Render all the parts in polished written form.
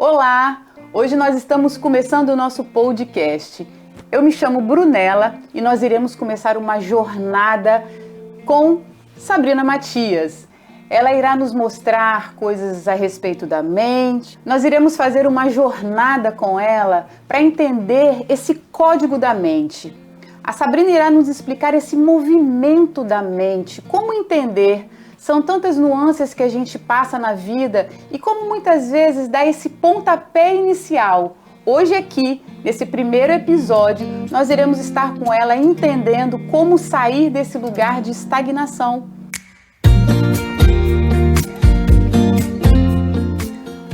Olá! Hoje nós estamos começando o nosso podcast. Eu me chamo Brunella e nós iremos começar uma jornada com Sabrina Matias. Ela irá nos mostrar coisas a respeito da mente. Nós iremos fazer uma jornada com ela para entender esse código da mente. A Sabrina irá nos explicar esse movimento da mente, como entender. São tantas nuances que a gente passa na vida e como muitas vezes dá esse pontapé inicial. Hoje aqui, nesse primeiro episódio, nós iremos estar com ela entendendo como sair desse lugar de estagnação.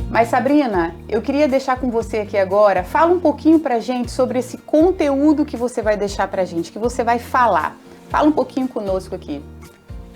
Mas Sabrina, eu queria deixar com você aqui agora, fala um pouquinho pra gente sobre esse conteúdo que você vai deixar pra gente, que você vai falar. Fala um pouquinho conosco aqui.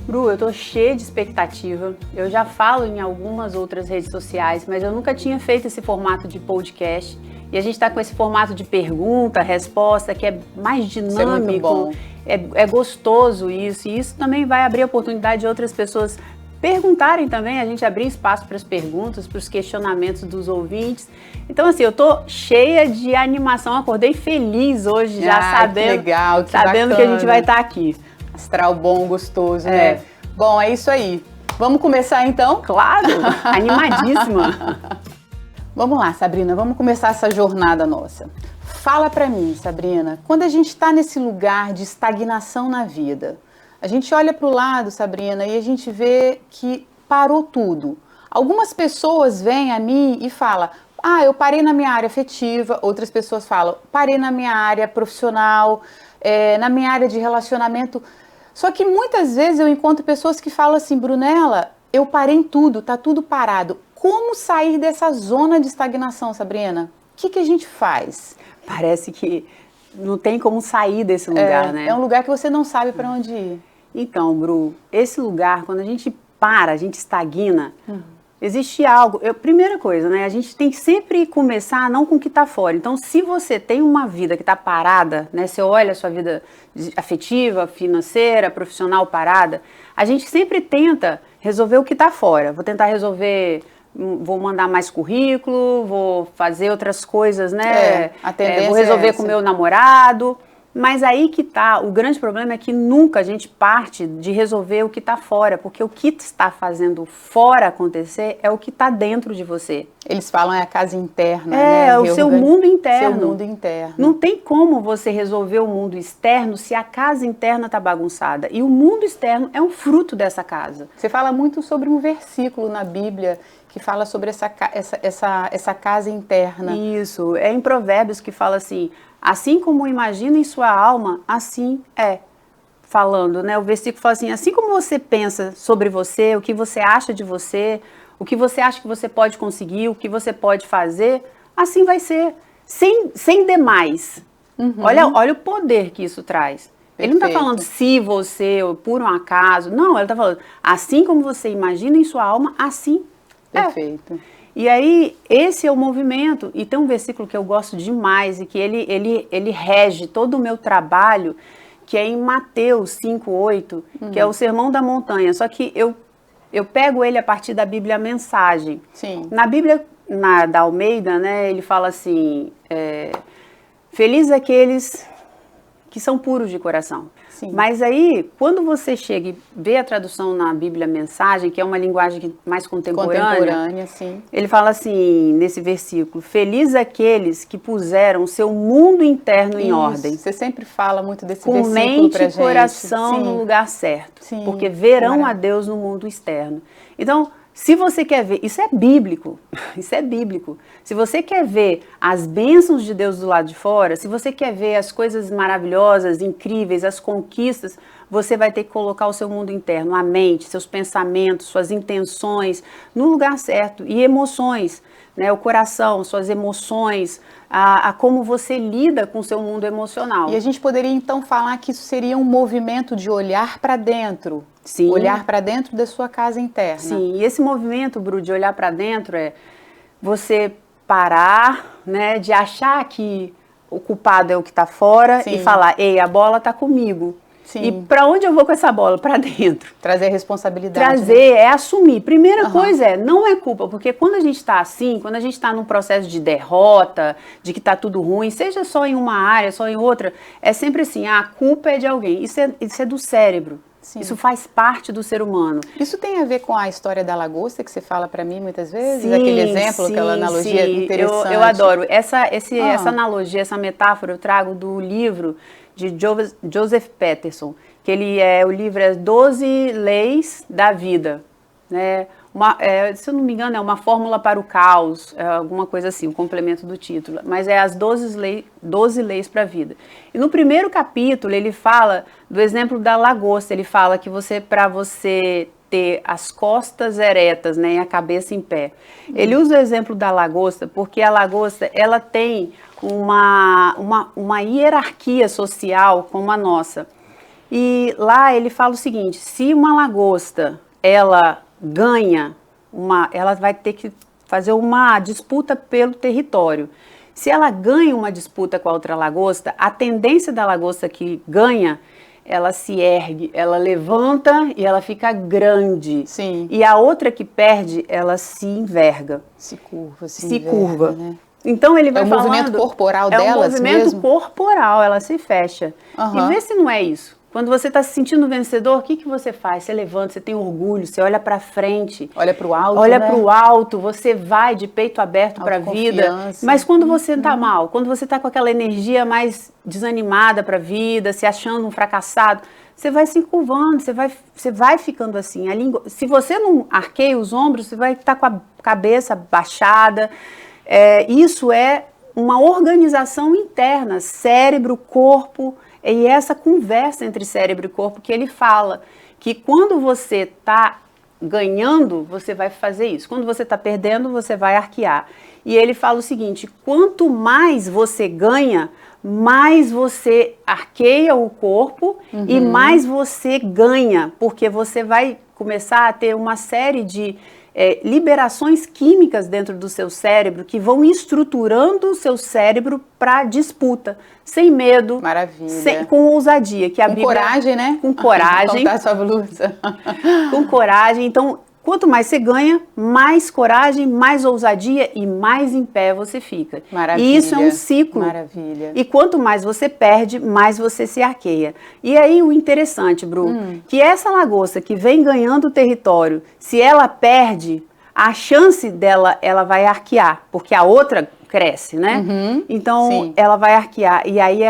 Bru, eu tô cheia de expectativa. Eu já falo em algumas outras redes sociais, mas eu nunca tinha feito esse formato de podcast. E a gente tá com esse formato de pergunta, resposta, que é mais dinâmico. Isso é muito bom. É gostoso isso. E isso também vai abrir a oportunidade de outras pessoas perguntarem também, a gente abrir espaço para as perguntas, para os questionamentos dos ouvintes. Então, assim, eu tô cheia de animação, acordei feliz hoje, já sabendo, que legal, que sabendo que a gente vai estar aqui. Astral bom, gostoso, né? Bom, é isso aí. Vamos começar então? Claro, animadíssima. Vamos lá, Sabrina, vamos começar essa jornada nossa. Fala pra mim, Sabrina, quando a gente está nesse lugar de estagnação na vida, a gente olha para o lado, Sabrina, e a gente vê que parou tudo. Algumas pessoas vêm a mim e falam, eu parei na minha área afetiva. Outras pessoas falam, parei na minha área profissional, na minha área de relacionamento. Só que muitas vezes eu encontro pessoas que falam assim, Brunella, eu parei em tudo, tá tudo parado. Como sair dessa zona de estagnação, Sabrina? O que a gente faz? Parece que não tem como sair desse lugar, né? É um lugar que você não sabe para onde ir. Então, Bru, esse lugar, quando a gente para, a gente estagna, existe algo. Primeira coisa, né? A gente tem que sempre começar não com o que está fora. Então, se você tem uma vida que está parada, né? Você olha a sua vida afetiva, financeira, profissional parada, a gente sempre tenta resolver o que está fora. Vou tentar resolver, vou mandar mais currículo, vou fazer outras coisas, né? A tendência vou resolver é com o meu namorado. Mas aí que tá, o grande problema é que nunca a gente parte de resolver o que está fora, porque o que está fazendo fora acontecer é o que está dentro de você. Eles falam a casa interna, né? É o seu mundo interno. Seu mundo interno. Não tem como você resolver o mundo externo se a casa interna está bagunçada. E o mundo externo é um fruto dessa casa. Você fala muito sobre um versículo na Bíblia que fala sobre essa casa interna. Isso, é em Provérbios que fala assim, assim como imagina em sua alma, assim é. Falando, né? O versículo fala assim, assim como você pensa sobre você, o que você acha de você, o que você acha que você pode conseguir, o que você pode fazer, assim vai ser, sem demais. Olha o poder que isso traz. Perfeito. Ele não está falando se você, ou por um acaso, não, ele está falando, assim como você imagina em sua alma, assim Perfeito. E aí, esse é o movimento, e tem um versículo que eu gosto demais, e que ele rege todo o meu trabalho, que é em Mateus 5:8, que é o Sermão da Montanha, só que eu pego ele a partir da Bíblia Mensagem. Sim. Na Bíblia, da Almeida, né, ele fala assim, felizes aqueles que são puros de coração. Sim. Mas aí, quando você chega e vê a tradução na Bíblia Mensagem, que é uma linguagem mais contemporânea, sim. Ele fala assim, nesse versículo, felizes aqueles que puseram o seu mundo interno em ordem. Você sempre fala muito desse com versículo mente pra e coração gente. no lugar certo, Sim. porque verão a Deus no mundo externo. Então, se você quer ver, isso é bíblico, Se você quer ver as bênçãos de Deus do lado de fora, se você quer ver as coisas maravilhosas, incríveis, as conquistas, você vai ter que colocar o seu mundo interno, a mente, seus pensamentos, suas intenções, no lugar certo. E emoções, né? O coração, suas emoções, a como você lida com o seu mundo emocional. E a gente poderia então falar que isso seria um movimento de olhar para dentro. Sim. Olhar para dentro da sua casa interna. Sim, e esse movimento, Bru, de olhar para dentro é você parar, né, de achar que o culpado é o que está fora. Sim. E falar, ei, a bola está comigo. Sim. E para onde eu vou com essa bola? Para dentro. Trazer a responsabilidade. Trazer, é assumir. Primeira coisa não é culpa, porque quando a gente está assim, quando a gente está num processo de derrota, de que está tudo ruim, seja só em uma área, só em outra, é sempre assim, a culpa é de alguém. Isso é do cérebro. Sim. Isso faz parte do ser humano. Isso tem a ver com a história da lagosta que você fala para mim muitas vezes? Sim, aquele exemplo, aquela analogia interessante. Eu adoro. Essa analogia, essa metáfora eu trago do livro de Joseph Peterson, que o livro é 12 Leis da Vida, né? Se eu não me engano, é uma fórmula para o caos, alguma coisa assim, um complemento do título, mas é as 12 leis para a vida. E no primeiro capítulo ele fala do exemplo da lagosta, ele fala que para você ter as costas eretas, né, e a cabeça em pé. Ele usa o exemplo da lagosta porque a lagosta, ela tem uma hierarquia social como a nossa. E lá ele fala o seguinte, se uma lagosta, ela ganha, ela vai ter que fazer uma disputa pelo território. Se ela ganha uma disputa com a outra lagosta, a tendência da lagosta que ganha, ela se ergue, ela levanta e ela fica grande. Sim. E a outra que perde, ela se enverga. Se curva, curva. Né? Então ele vai falando... É o movimento corporal delas mesmo? É um movimento corporal, ela se fecha. E vê se não é isso. Quando você está se sentindo vencedor, o que você faz? Você levanta, você tem orgulho, você olha para frente. Olha para o alto, Olha para o alto, você vai de peito aberto para a vida. Mas quando você está mal, quando você está com aquela energia mais desanimada para a vida, se achando um fracassado, você vai se curvando, você vai ficando assim. Se você não arqueia os ombros, você vai estar com a cabeça baixada. Isso é uma organização interna, cérebro, corpo. E essa conversa entre cérebro e corpo que ele fala, que quando você está ganhando, você vai fazer isso. Quando você está perdendo, você vai arquear. E ele fala o seguinte, quanto mais você ganha, mais você arqueia o corpo e mais você ganha, porque você vai começar a ter uma série de liberações químicas dentro do seu cérebro que vão estruturando o seu cérebro para disputa, sem medo, com ousadia. Que a Bíblia, coragem, né? Com coragem. Contar sua blusa. Com coragem. Então, quanto mais você ganha, mais coragem, mais ousadia e mais em pé você fica. Maravilha. E isso é um ciclo. Maravilha. E quanto mais você perde, mais você se arqueia. E aí o interessante, Bru, que essa lagosta que vem ganhando o território, se ela perde, a chance dela, ela vai arquear, porque a outra cresce, né? Então, sim, ela vai arquear. E aí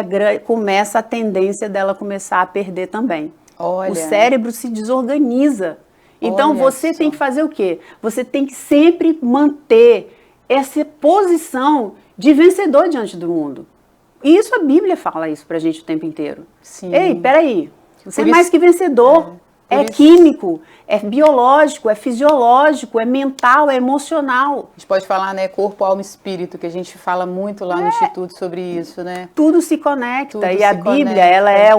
começa a tendência dela começar a perder também. Olha. O cérebro se desorganiza. Então, você tem que fazer o quê? Você tem que sempre manter essa posição de vencedor diante do mundo. E isso, a Bíblia fala isso pra gente o tempo inteiro. Sim. Ei, peraí, você é mais que vencedor. É químico, é biológico, é fisiológico, é mental, é emocional. A gente pode falar, né, corpo, alma e espírito, que a gente fala muito lá no Instituto sobre isso, né? Tudo se conecta. E a Bíblia, ela é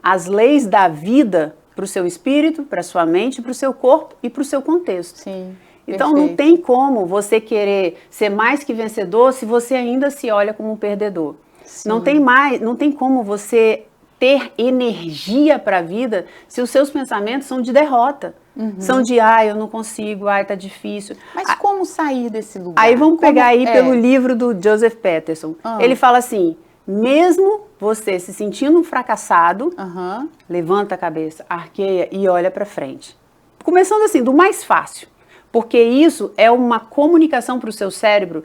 as leis da vida para o seu espírito, para a sua mente, para o seu corpo e para o seu contexto. Sim, então não tem como você querer ser mais que vencedor se você ainda se olha como um perdedor. Sim. Não tem como você ter energia para a vida se os seus pensamentos são de derrota. São de, eu não consigo, tá difícil. Mas como sair desse lugar? Aí vamos pegar aí pelo livro do Joseph Peterson. Ele fala assim, mesmo você se sentindo um fracassado, levanta a cabeça, arqueia e olha para frente. Começando assim, do mais fácil. Porque isso é uma comunicação para o seu cérebro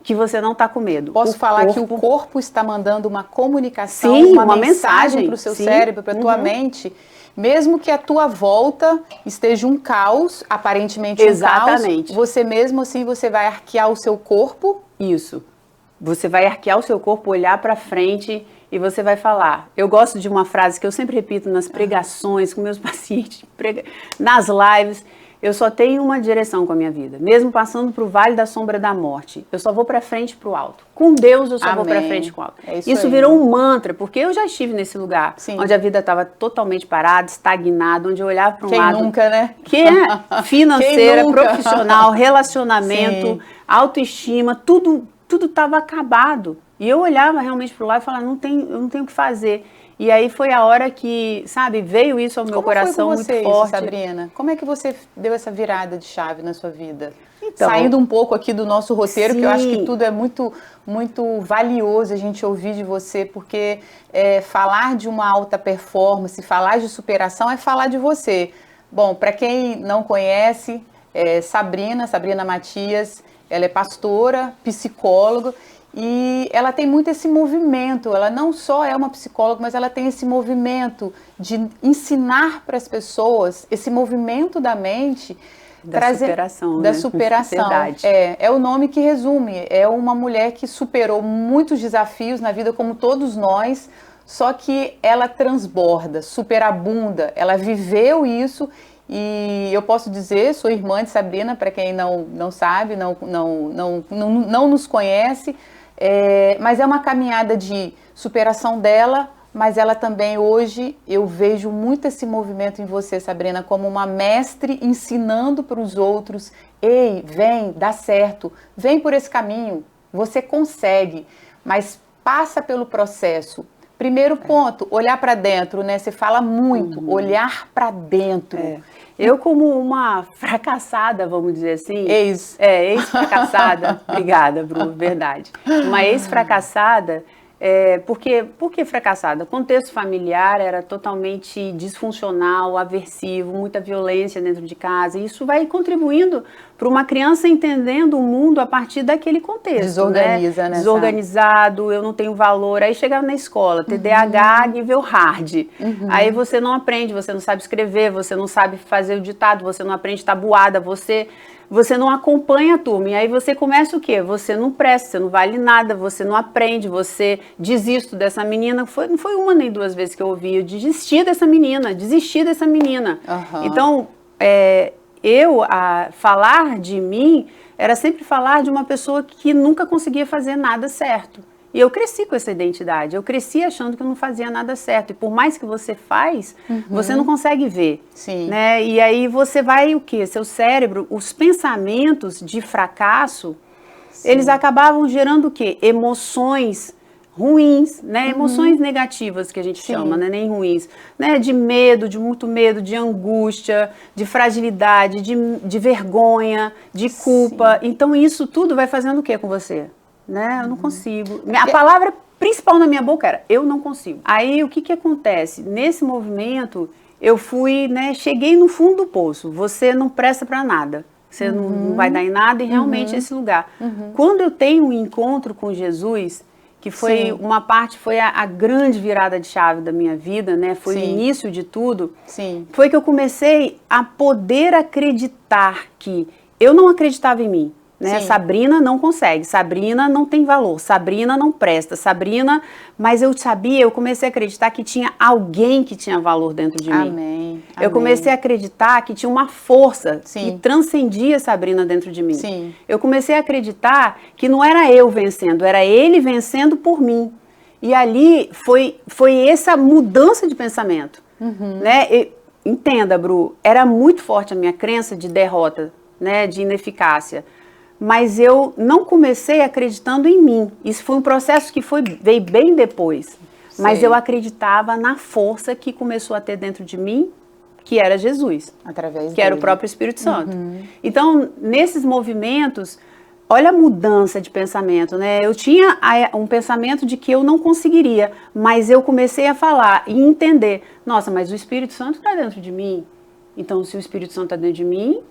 que você não está com medo. Posso falar que o corpo está mandando uma comunicação, uma mensagem para o seu cérebro, para a tua mente, mesmo que a tua volta esteja um caos, aparentemente um caos, você mesmo assim, você vai arquear o seu corpo. Isso. Você vai arquear o seu corpo, olhar para frente e você vai falar. Eu gosto de uma frase que eu sempre repito nas pregações, com meus pacientes, nas lives. Eu só tenho uma direção com a minha vida. Mesmo passando para o vale da sombra da morte, eu só vou para frente para o alto. Com Deus eu só vou para frente para o alto. Isso virou um mantra, porque eu já estive nesse lugar, onde a vida estava totalmente parada, estagnada, onde eu olhava para um lado... Quem nunca, né? Que é financeira, profissional, relacionamento, autoestima, tudo estava acabado. E eu olhava realmente para o lado e falava, eu não tenho o que fazer. E aí foi a hora que, sabe, veio isso ao meu coração muito forte. Sabrina? Como é que você deu essa virada de chave na sua vida? Então, saindo um pouco aqui do nosso roteiro, sim. que eu acho que tudo é muito, muito valioso a gente ouvir de você, porque falar de uma alta performance, falar de superação é falar de você. Bom, para quem não conhece, Sabrina Matias, ela é pastora, psicóloga, e ela tem muito esse movimento, ela não só é uma psicóloga, mas ela tem esse movimento de ensinar para as pessoas, esse movimento da mente, superação, da né? superação. Verdade. É o nome que resume, é uma mulher que superou muitos desafios na vida, como todos nós, só que ela transborda, superabunda, ela viveu isso. E eu posso dizer, sou irmã de Sabrina, para quem não sabe, não nos conhece, mas é uma caminhada de superação dela, mas ela também hoje, eu vejo muito esse movimento em você, Sabrina, como uma mestre ensinando para os outros, ei, vem, dá certo, vem por esse caminho, você consegue, mas passa pelo processo. Primeiro ponto, olhar para dentro, né? Você fala muito, olhar para dentro. Eu, como uma fracassada, vamos dizer assim. Ex-fracassada. Obrigada, Bru, verdade. Uma ex-fracassada, por que fracassada? O contexto familiar era totalmente disfuncional, aversivo, muita violência dentro de casa. E isso vai contribuindo para uma criança entendendo o mundo a partir daquele contexto. Desorganiza, né? Desorganizado, eu não tenho valor. Aí chegava na escola, TDAH nível hard. Aí você não aprende, você não sabe escrever, você não sabe fazer o ditado, você não aprende tabuada, você não acompanha a turma. E aí você começa o quê? Você não presta, você não vale nada, você não aprende, você desisto dessa menina. Não foi uma nem duas vezes que eu ouvi, eu desisti dessa menina. Então, falar de mim era sempre falar de uma pessoa que nunca conseguia fazer nada certo. E eu cresci com essa identidade, eu cresci achando que eu não fazia nada certo. E por mais que você faz, você não consegue ver. Sim. Né? E aí você vai o quê? Seu cérebro, os pensamentos de fracasso, eles acabavam gerando o quê? Emoções ruins, né? Emoções negativas que a gente chama, né? Nem ruins, né? De medo, de muito medo, de angústia, de fragilidade, de vergonha, de culpa. Então isso tudo vai fazendo o quê com você? Né? Eu não consigo. A palavra principal na minha boca era, eu não consigo. Aí o que acontece? Nesse movimento, eu fui, né? Cheguei no fundo do poço. Você não presta para nada. Você não vai dar em nada e realmente esse lugar. Quando eu tenho um encontro com Jesus, que foi uma parte, foi a grande virada de chave da minha vida, né? Foi o início de tudo. Foi que eu comecei a poder acreditar que eu não acreditava em mim. Né? Sabrina não consegue, Sabrina não tem valor, Sabrina não presta, Sabrina, mas eu comecei a acreditar que tinha alguém que tinha valor dentro de mim. Eu comecei a acreditar que tinha uma força que transcendia Sabrina dentro de mim. Eu comecei a acreditar que não era eu vencendo, era ele vencendo por mim. E ali foi essa mudança de pensamento. Né? Entenda, Bru, era muito forte a minha crença de derrota, né? De ineficácia. Mas eu não comecei acreditando em mim. Isso foi um processo que veio bem depois. Mas eu acreditava na força que começou a ter dentro de mim, que era Jesus. Através que era o próprio Espírito Santo. Então, nesses movimentos, olha a mudança de pensamento, né? Eu tinha um pensamento de que eu não conseguiria, mas eu comecei a falar e entender. Nossa, mas o Espírito Santo está dentro de mim. Então, se o Espírito Santo está dentro de mim,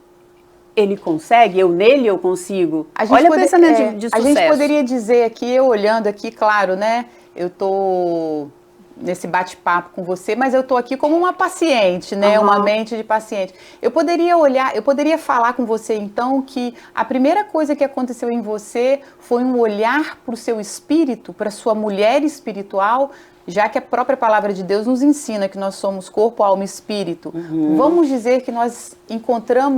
ele consegue, nele eu consigo. Olha o pensamento de sucesso. A gente poderia dizer aqui, eu olhando aqui, claro, né? Eu tô nesse bate-papo com você, mas eu tô aqui como uma paciente, né? Uma mente de paciente. Eu poderia falar com você então que a primeira coisa que aconteceu em você foi um olhar para o seu espírito, para sua mulher espiritual, já que a própria palavra de Deus nos ensina que nós somos corpo, alma e espírito. Vamos dizer que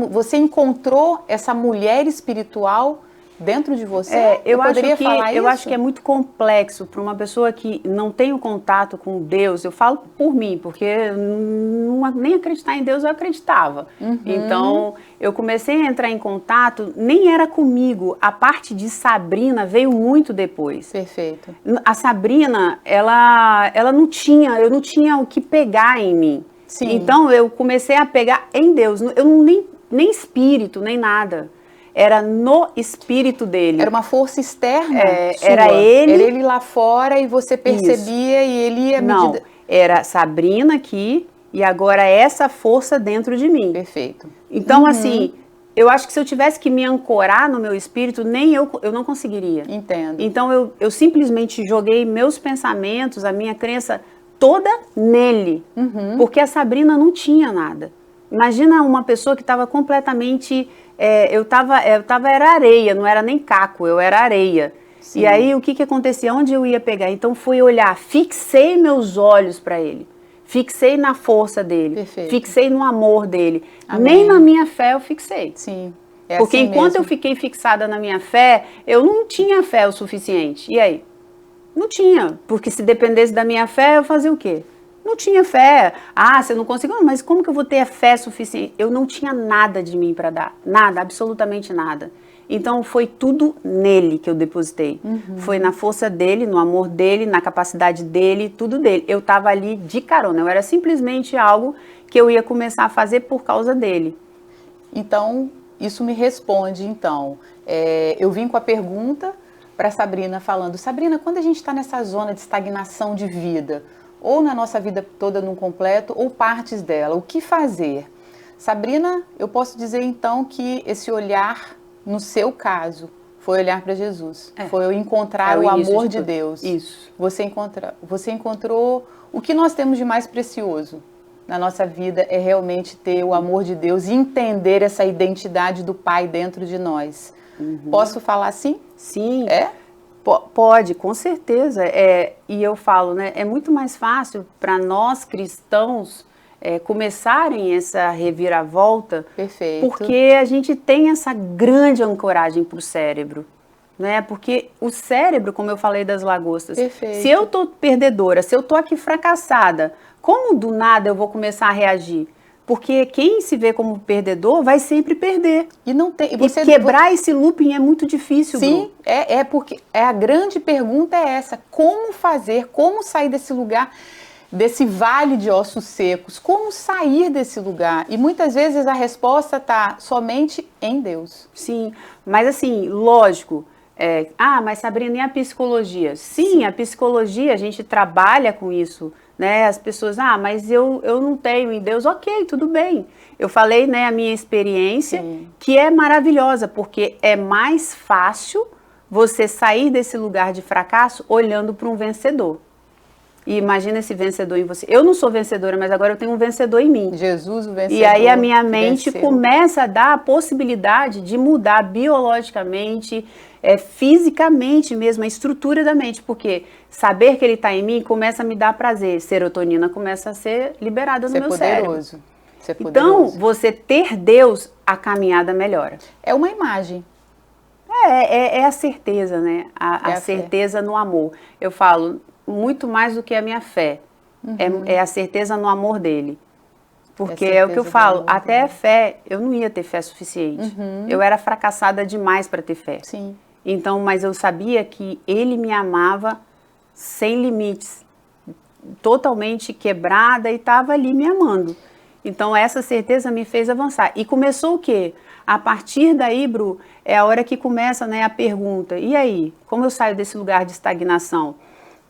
você encontrou essa mulher espiritual dentro de você? Eu poderia falar isso? Eu acho que é muito complexo para uma pessoa que não tem o contato com Deus. Eu falo por mim, porque nem acreditar em Deus eu acreditava. Então, eu comecei a entrar em contato, nem era comigo. A parte de Sabrina veio muito depois. Perfeito. A Sabrina, ela não tinha, eu não tinha o que pegar em mim. Sim. Então, eu comecei a pegar em Deus. Eu nem espírito, nem nada. Era no espírito dele. Era uma força externa sua. Era ele. Era ele lá fora e você percebia e ele ia... Não, era Sabrina aqui e agora essa força dentro de mim. Perfeito. Então, assim, eu acho que se eu tivesse que me ancorar no meu espírito, nem eu não conseguiria. Entendo. Então, eu simplesmente joguei meus pensamentos, a minha crença toda nele. Porque a Sabrina não tinha nada. Imagina uma pessoa que estava completamente... era areia, não era nem caco, eu era areia. Sim. E aí, o que acontecia? Onde eu ia pegar? Então, fui olhar, fixei meus olhos para ele. Fixei na força dele. Perfeito. Fixei no amor dele. Amém. Nem na minha fé eu fixei. Sim. Porque assim enquanto mesmo. eu fiquei fixada na minha fé, eu não tinha fé o suficiente. E aí? Não tinha. Porque se dependesse da minha fé, eu fazia o quê? Não tinha fé. Ah, você não conseguiu, mas como que eu vou ter a fé suficiente? Eu não tinha nada de mim para dar. Nada, absolutamente nada. Então foi tudo nele que eu depositei. Foi na força dele, no amor dele, na capacidade dele, tudo dele. Eu estava ali de carona. Eu era simplesmente algo que eu ia começar a fazer por causa dele. Então, isso me responde, então. Eu vim com a pergunta para Sabrina falando, Sabrina, quando a gente está nessa zona de estagnação de vida, ou na nossa vida toda no completo, ou partes dela, o que fazer? Sabrina, eu posso dizer então que esse olhar, no seu caso, foi olhar para Jesus. Foi encontrar o amor de Deus. Isso. Você encontrou o que nós temos de mais precioso na nossa vida é realmente ter o amor de Deus e entender essa identidade do Pai dentro de nós. Posso falar assim? Sim. Pode, com certeza. E eu falo, né? É muito mais fácil para nós cristãos começarem essa reviravolta. Perfeito. Porque a gente tem essa grande ancoragem para o cérebro. Né? Porque o cérebro, como eu falei das lagostas, Perfeito. Se eu tô perdedora, se eu tô aqui fracassada, como do nada eu vou começar a reagir? Porque quem se vê como perdedor vai sempre perder. E não tem. E quebrar esse looping é muito difícil. Sim, porque a grande pergunta é essa: como fazer, como sair desse lugar, desse vale de ossos secos? Como sair desse lugar? E muitas vezes a resposta está somente em Deus. Sim, mas assim, lógico. Mas Sabrina, e a psicologia? Sim, a psicologia, a gente trabalha com isso. Né, as pessoas, mas eu não tenho em Deus, ok, tudo bem. Eu falei, né, a minha experiência, Sim. que é maravilhosa, porque é mais fácil você sair desse lugar de fracasso olhando para um vencedor. E imagina esse vencedor em você. Eu não sou vencedora, mas agora eu tenho um vencedor em mim. Jesus, o vencedor. E aí a minha mente começa a dar a possibilidade de mudar biologicamente, fisicamente mesmo, a estrutura da mente. Porque saber que ele está em mim começa a me dar prazer. Serotonina começa a ser liberada no meu cérebro. Ser poderoso. Então, você ter Deus, a caminhada melhora. É uma imagem. É a certeza, né? A certeza no amor. Eu falo... muito mais do que a minha fé, é a certeza no amor dele, porque é o que eu falo, até a fé, eu não ia ter fé suficiente, eu era fracassada demais para ter fé. Sim. Então, mas eu sabia que ele me amava sem limites, totalmente quebrada e estava ali me amando. Então essa certeza me fez avançar. E começou o quê? A partir daí, Bru, é a hora que começa, né, a pergunta, e aí, como eu saio desse lugar de estagnação?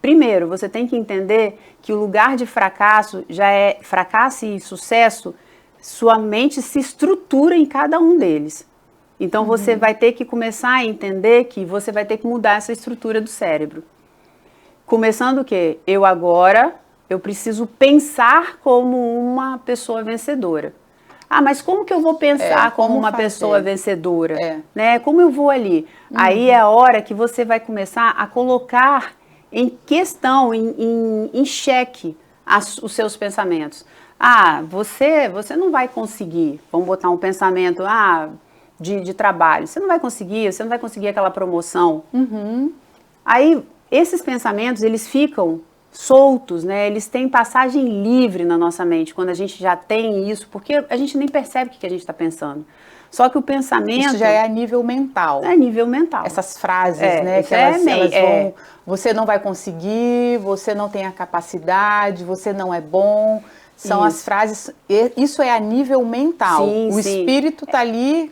Primeiro, você tem que entender que o lugar de fracasso já é fracasso e sucesso, sua mente se estrutura em cada um deles. Então você vai ter que começar a entender que você vai ter que mudar essa estrutura do cérebro. Começando o quê? Eu preciso pensar como uma pessoa vencedora. Mas como que eu vou pensar como uma pessoa vencedora? Né? Como eu vou ali? Aí é a hora que você vai começar a colocar em questão, em xeque os seus pensamentos. Você não vai conseguir, vamos botar um pensamento, de trabalho. Você não vai conseguir aquela promoção. Uhum. Aí, esses pensamentos, eles ficam soltos, né? Eles têm passagem livre na nossa mente, quando a gente já tem isso, porque a gente nem percebe o que a gente está pensando. Só que o pensamento... Isso já é a nível mental. É nível mental. Essas frases, né? Que elas vão... Você não vai conseguir, você não tem a capacidade, você não é bom. São as frases... Isso é a nível mental. Sim, o espírito está ali...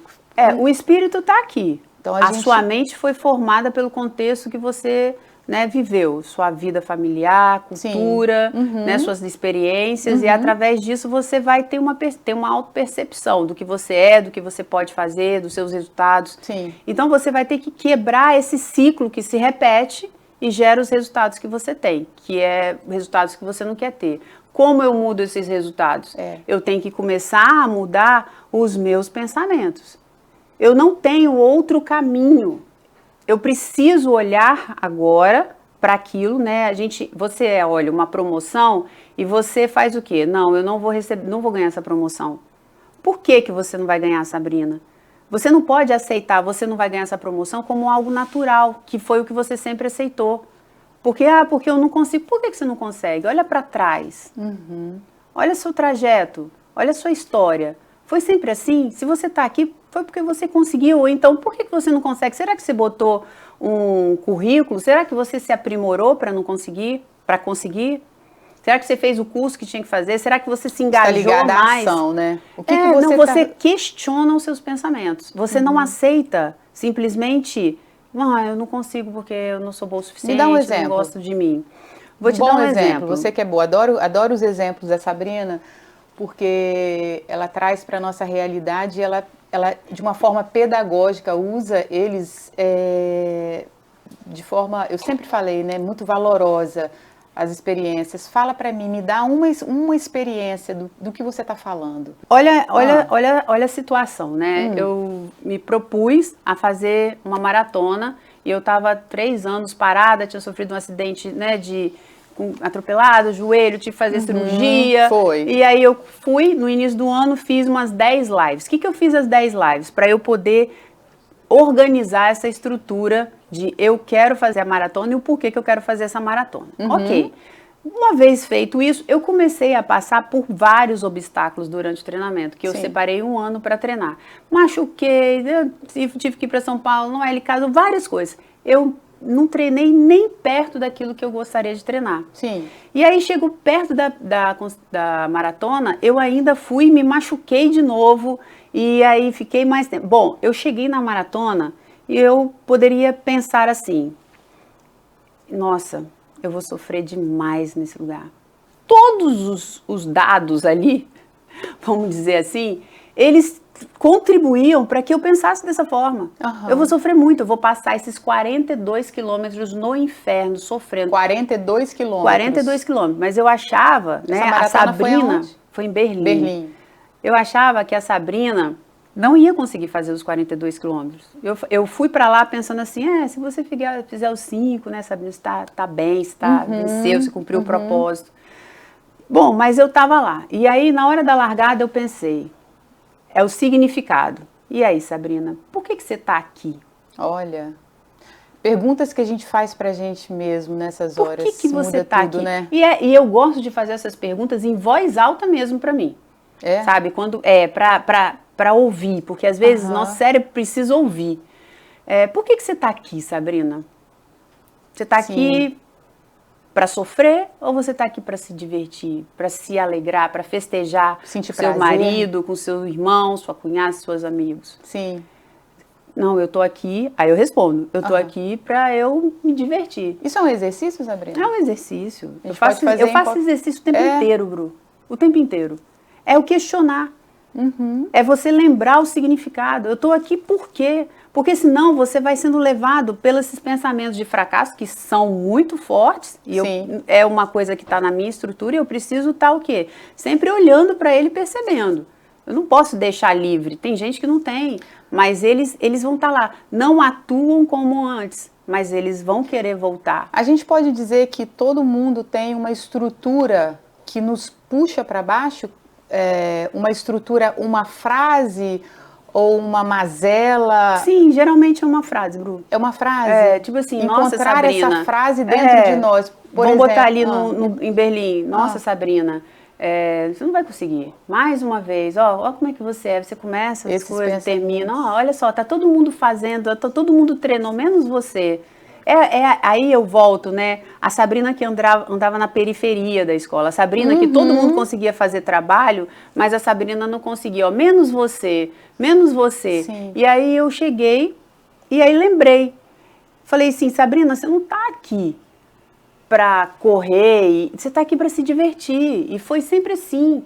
o espírito está aqui. Então, sua mente foi formada pelo contexto que você... né, viveu, sua vida familiar, cultura, né, suas experiências, e através disso você vai ter uma autopercepção do que você é, do que você pode fazer, dos seus resultados. Sim. Então você vai ter que quebrar esse ciclo que se repete e gera os resultados que você tem, que é resultados que você não quer ter. Como eu mudo esses resultados? Eu tenho que começar a mudar os meus pensamentos. Eu não tenho outro caminho. Eu preciso olhar agora para aquilo, né? Você olha uma promoção e você faz o quê? Não, eu não vou ganhar essa promoção. Por que você não vai ganhar, Sabrina? Você não pode aceitar, você não vai ganhar essa promoção como algo natural, que foi o que você sempre aceitou. Porque eu não consigo. Por que você não consegue? Olha para trás. Olha seu trajeto, olha sua história. Foi sempre assim? Se você está aqui, foi porque você conseguiu. Ou então, por que você não consegue? Será que você botou um currículo? Será que você se aprimorou para conseguir? Será que você fez o curso que tinha que fazer? Será que você se engajou ligada mais? À ação, né? O que você questiona os seus pensamentos. Você não aceita simplesmente, eu não consigo porque eu não sou boa o suficiente, Me dá um exemplo. Não gosto de mim. Vou te dar um exemplo. Você que é boa, adoro os exemplos da Sabrina, porque ela traz para a nossa realidade, ela de uma forma pedagógica usa eles de forma, eu sempre falei, né, muito valorosa as experiências. Fala para mim, me dá uma experiência do que você está falando. Olha a situação, né? Eu me propus a fazer uma maratona e eu estava 3 anos parada, tinha sofrido um acidente, né, atropelado, joelho, tive que fazer cirurgia. Foi. E aí eu fui, no início do ano, fiz umas 10 lives. O que eu fiz as 10 lives? Para eu poder organizar essa estrutura de eu quero fazer a maratona e o porquê que eu quero fazer essa maratona. Ok. Uma vez feito isso, eu comecei a passar por vários obstáculos durante o treinamento, que eu separei 1 ano para treinar. Machuquei, tive que ir para São Paulo, não é ele caso, várias coisas. Eu não treinei nem perto daquilo que eu gostaria de treinar. Sim. E aí chegou perto da maratona, eu ainda fui, me machuquei de novo e aí fiquei mais tempo. Bom, eu cheguei na maratona e eu poderia pensar assim, nossa, eu vou sofrer demais nesse lugar. Todos os dados ali, vamos dizer assim, eles contribuíam para que eu pensasse dessa forma. Eu vou sofrer muito, eu vou passar esses 42 quilômetros no inferno, sofrendo. 42 quilômetros? 42 quilômetros, mas eu achava, né, a Sabrina foi em Berlim. Eu achava que a Sabrina não ia conseguir fazer os 42 quilômetros. Eu fui para lá pensando assim, se você fizer os 5, né, Sabrina, você tá bem, você venceu, você cumpriu o propósito. Bom, mas eu estava lá. E aí, na hora da largada, eu pensei, é o significado. E aí, Sabrina, por que você está aqui? Olha, perguntas que a gente faz pra gente mesmo nessas horas. Por que você está aqui? Né? E eu gosto de fazer essas perguntas em voz alta mesmo para mim. Sabe? Quando para ouvir, porque às vezes nosso cérebro precisa ouvir. Por que você está aqui, Sabrina? Você está aqui para sofrer ou você está aqui para se divertir, para se alegrar, para festejar com seu marido, com seu irmão, sua cunhada, seus amigos? Sim. Não, eu tô aqui, aí eu respondo, eu tô aqui para eu me divertir. Isso é um exercício, Sabrina? É um exercício. Eu faço exercício o tempo inteiro, Bru. O tempo inteiro. É o questionar. É você lembrar o significado. Eu tô aqui por quê? Porque senão você vai sendo levado pelos esses pensamentos de fracasso que são muito fortes. E é uma coisa que está na minha estrutura e eu preciso estar o quê? Sempre olhando para ele e percebendo. Eu não posso deixar livre. Tem gente que não tem, mas eles vão estar lá. Não atuam como antes, mas eles vão querer voltar. A gente pode dizer que todo mundo tem uma estrutura que nos puxa para baixo? Uma estrutura, uma frase, ou uma mazela? Sim, geralmente é uma frase, Bru. É uma frase? É, tipo assim, nossa, encontrar Sabrina. essa frase dentro de nós. Vamos botar ali em Berlim. Nossa, Ah. Sabrina, você não vai conseguir. Mais uma vez, ó como é que você é. Você começa as Esses coisas, termina. Ó, olha só, tá todo mundo fazendo, tá todo mundo treinou, menos você. Aí eu volto, né? A Sabrina que andava na periferia da escola. A Sabrina que todo mundo conseguia fazer trabalho, mas a Sabrina não conseguia. Ó, menos você, menos você. Sim. E aí eu cheguei e aí lembrei. Falei assim, Sabrina, você não tá aqui para correr, você está aqui para se divertir. E foi sempre assim.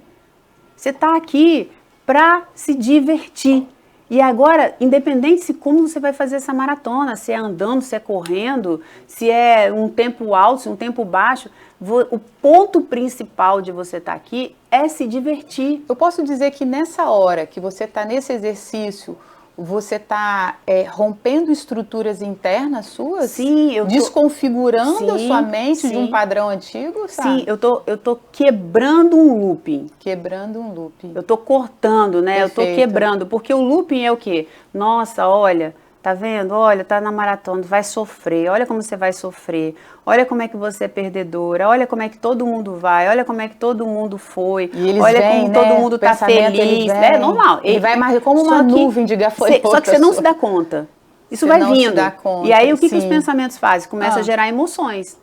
Você está aqui para se divertir. E agora, independente de como você vai fazer essa maratona, se é andando, se é correndo, se é um tempo alto, se é um tempo baixo, o ponto principal de você estar aqui é se divertir. Eu posso dizer que nessa hora que você está nesse exercício, você está rompendo estruturas internas suas? Sim, eu tô desconfigurando a sua mente de um padrão antigo, sabe? Sim, eu tô quebrando um looping. Quebrando um looping. Eu tô cortando, né? Perfeito. Eu tô quebrando, porque o looping é o quê? Nossa, olha, tá vendo? Olha, tá na maratona, vai sofrer. Olha como você vai sofrer. Olha como é que você é perdedora. Olha como é que todo mundo vai. Olha como é que todo mundo foi. E eles olha vêm, como né? todo mundo tá feliz. É normal. Ele vai mais como uma nuvem de gafanhoto. Só que você não se dá conta. Isso vai não vindo. Se dá conta, e aí o que os sim. pensamentos fazem? Começa a gerar emoções.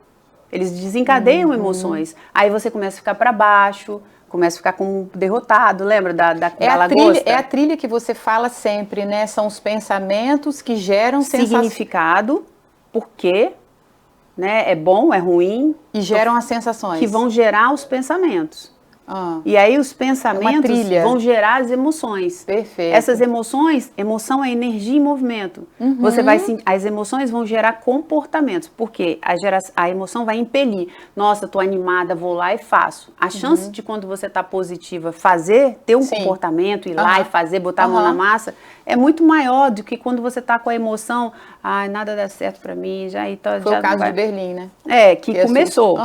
Eles desencadeiam emoções. Aí você começa a ficar para baixo, começa a ficar como derrotado, lembra da lagosta? É a trilha que você fala sempre, né? São os pensamentos que geram significado, por quê, né? É bom, é ruim. E geram as sensações. Que vão gerar os pensamentos. E aí os pensamentos vão gerar as emoções. Perfeito. Essas emoções, emoção é energia em movimento. Você vai as emoções vão gerar comportamentos. Por quê? A emoção vai impelir. Nossa, tô animada, vou lá e faço. A chance de quando você tá positiva ter um comportamento, ir lá e fazer, botar a mão na massa, é muito maior do que quando você tá com a emoção, ai, nada dá certo pra mim, Foi o caso de Berlim, né? Que começou.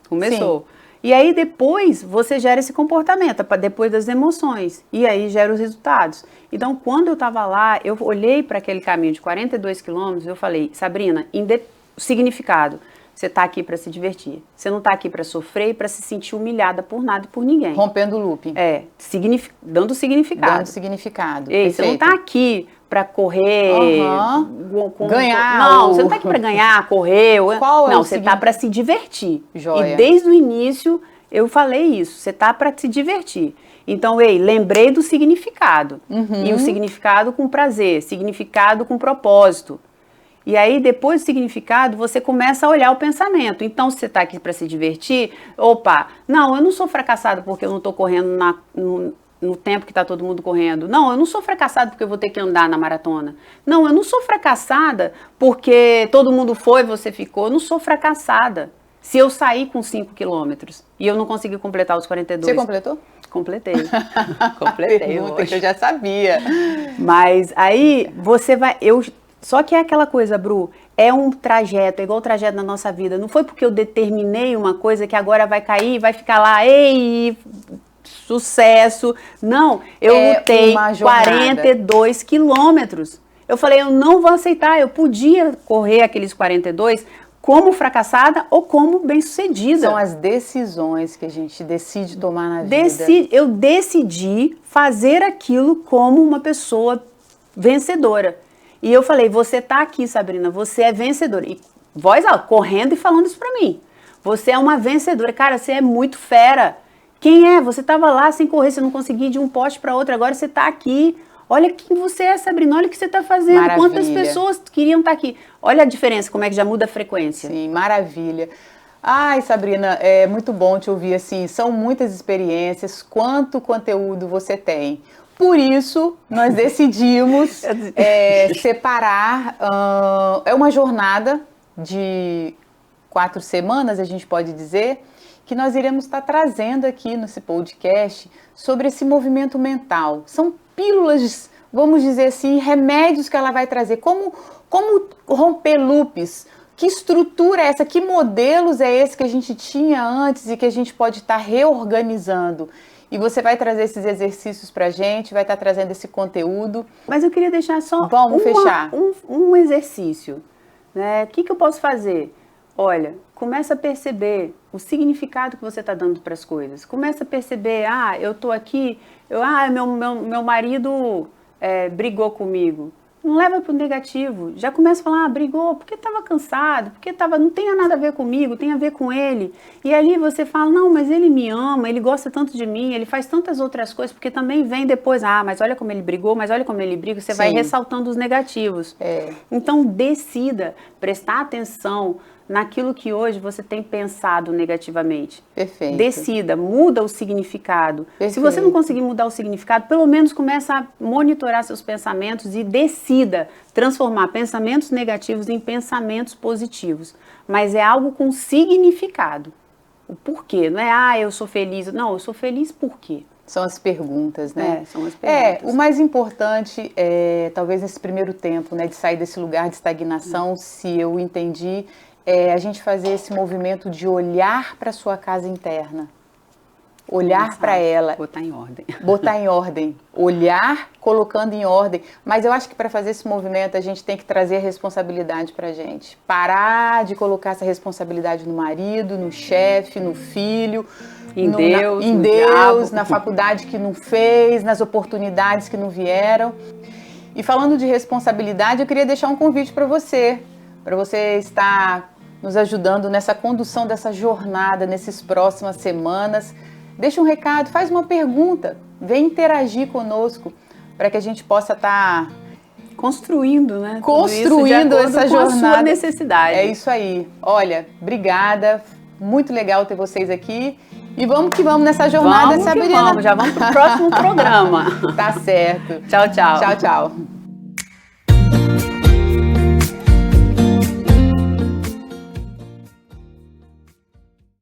Começou. Sim. E aí depois você gera esse comportamento, depois das emoções, e aí gera os resultados. Então, quando eu estava lá, eu olhei para aquele caminho de 42 quilômetros, eu falei, Sabrina, significado, você está aqui para se divertir. Você não está aqui para sofrer e para se sentir humilhada por nada e por ninguém. Rompendo o looping. Dando significado. Dando significado. Ei, você não está aqui para correr, ganhar. Não, você não está aqui para ganhar, correr. Não, você está para se divertir. Joia. E desde o início eu falei isso, você está para se divertir. Então, lembrei do significado. E o significado com prazer, significado com propósito. E aí, depois do significado, você começa a olhar o pensamento. Então, se você está aqui para se divertir, não, eu não sou fracassado porque eu não estou correndo no tempo que está todo mundo correndo. Não, eu não sou fracassada porque eu vou ter que andar na maratona. Não, eu não sou fracassada porque todo mundo foi e você ficou. Eu não sou fracassada se eu sair com 5 quilômetros e eu não conseguir completar os 42. Você completou? Completei. Completei. Que eu já sabia. Mas aí você vai... Só que é aquela coisa, Bru, é um trajeto, é igual o trajeto na nossa vida. Não foi porque eu determinei uma coisa que agora vai cair, vai ficar lá, sucesso. Não, eu lutei 42 quilômetros. Eu falei, eu não vou aceitar, eu podia correr aqueles 42 como fracassada ou como bem-sucedida. São as decisões que a gente decide tomar na vida. Eu decidi fazer aquilo como uma pessoa vencedora. E eu falei, você tá aqui, Sabrina, você é vencedora. E voz alta, correndo e falando isso pra mim. Você é uma vencedora. Cara, você é muito fera. Quem é? Você tava lá sem correr, você não conseguia ir de um poste para outro, agora você tá aqui. Olha quem você é, Sabrina, olha o que você tá fazendo. Maravilha. Quantas pessoas queriam estar aqui. Olha a diferença, como é que já muda a frequência. Sim, maravilha. Ai, Sabrina, é muito bom te ouvir assim. São muitas experiências, quanto conteúdo você tem. Por isso, nós decidimos separar. É uma jornada de 4 semanas, a gente pode dizer, que nós iremos estar trazendo aqui nesse podcast sobre esse movimento mental. São pílulas, vamos dizer assim, remédios que ela vai trazer. Como romper loops? Que estrutura é essa? Que modelos é esse que a gente tinha antes e que a gente pode estar reorganizando? E você vai trazer esses exercícios pra gente, vai estar trazendo esse conteúdo. Mas eu queria deixar só fechar. Um exercício. Né? O que eu posso fazer? Olha, começa a perceber o significado que você está dando para as coisas. Começa a perceber, eu tô aqui, meu marido brigou comigo. Não leva para o negativo. Já começa a falar, brigou, porque estava cansado, porque não tem nada a ver comigo, tem a ver com ele. E ali você fala, não, mas ele me ama, ele gosta tanto de mim, ele faz tantas outras coisas, porque também vem depois, mas olha como ele brigou, mas olha como ele briga, você vai ressaltando os negativos. Então decida prestar atenção naquilo que hoje você tem pensado negativamente. Perfeito. Decida, muda o significado. Perfeito. Se você não conseguir mudar o significado, pelo menos começa a monitorar seus pensamentos e decida transformar pensamentos negativos em pensamentos positivos. Mas é algo com significado. O porquê, não é, eu sou feliz. Não, eu sou feliz por quê? São as perguntas, né? São as perguntas. O mais importante talvez nesse primeiro tempo, né, de sair desse lugar de estagnação, se eu entendi, a gente fazer esse movimento de olhar para a sua casa interna. Olhar para ela. Botar em ordem. Botar em ordem. Olhar, colocando em ordem. Mas eu acho que para fazer esse movimento a gente tem que trazer a responsabilidade para a gente. Parar de colocar essa responsabilidade no marido, no chefe, no filho. Em Deus, em Deus, na faculdade que não fez, nas oportunidades que não vieram. E falando de responsabilidade, eu queria deixar um convite para você estar nos ajudando nessa condução dessa jornada, nessas próximas semanas. Deixa um recado, faz uma pergunta, vem interagir conosco para que a gente possa estar construindo, né? Construindo essa jornada. Com a sua necessidade. É isso aí. Olha, obrigada. Muito legal ter vocês aqui. E vamos que vamos nessa jornada, Sabrina. Já vamos para o próximo programa. Tá certo. Tchau, tchau. Tchau, tchau.